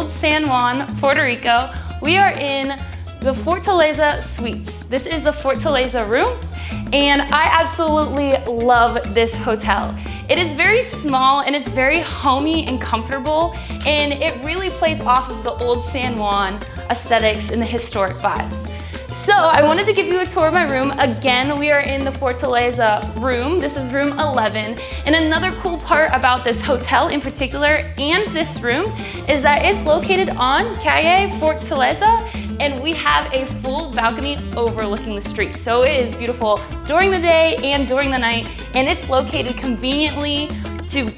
Old San Juan, Puerto Rico. We are in the Fortaleza Suites. This is the Fortaleza room, and I absolutely love this hotel. It is very small and it's very homey and comfortable, and it really plays off of the Old San Juan aesthetics and the historic vibes. So I wanted to give you a tour of my room. Again, we are in the Fortaleza room. This is room 11. And another cool part about this hotel in particular and this room is that it's located on Calle Fortaleza, and we have a full balcony overlooking the street. So it is beautiful during the day and during the night, and it's located conveniently to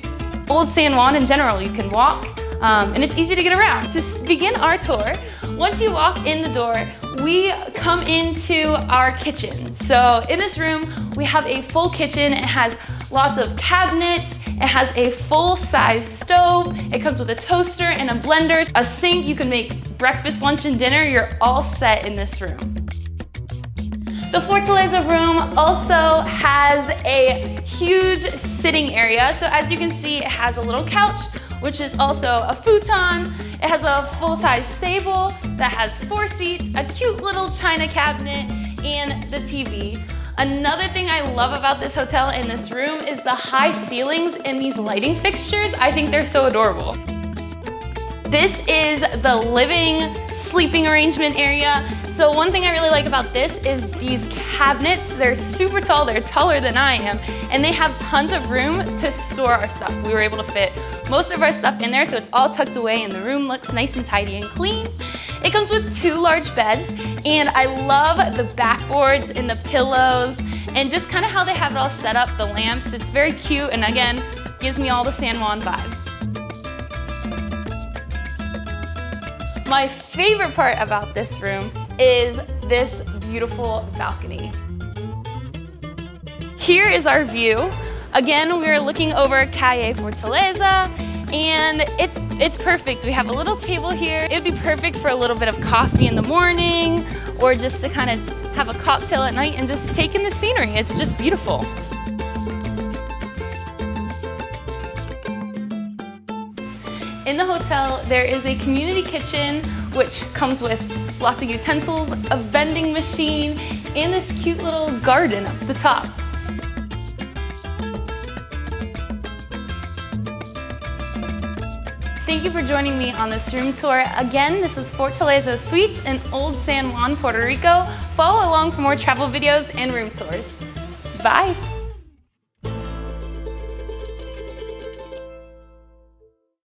Old San Juan in general. You can walk, and it's easy to get around. To begin our tour, once you walk in the door, we come into our kitchen. So in this room, we have a full kitchen. It has lots of cabinets. It has a full-size stove. It comes with a toaster and a blender, a sink. You can make breakfast, lunch, and dinner. You're all set in this room. The Fortaleza room also has a huge sitting area. So as you can see, it has a little couch, which is also a futon. It has a full-size table that has 4 seats, a cute little china cabinet, and the TV. Another thing I love about this hotel and this room is the high ceilings and these lighting fixtures. I think they're so adorable. This is the living, sleeping arrangement area. So one thing I really like about this is these cabinets. They're super tall, they're taller than I am, and they have tons of room to store our stuff. We were able to fit most of our stuff in there, so it's all tucked away and the room looks nice and tidy and clean. It comes with 2 large beds, and I love the backboards and the pillows and just kind of how they have it all set up, the lamps. It's very cute, and again, gives me all the San Juan vibes. My favorite part about this room is this beautiful balcony. Here is our view. Again, we are looking over Calle Fortaleza, and it's perfect. We have a little table here. It would be perfect for a little bit of coffee in the morning, or just to kind of have a cocktail at night and just take in the scenery. It's just beautiful. In the hotel, there is a community kitchen, which comes with lots of utensils, a vending machine, and this cute little garden up the top. Thank you for joining me on this room tour. Again, this is Fortaleza Suites in Old San Juan, Puerto Rico. Follow along for more travel videos and room tours. Bye.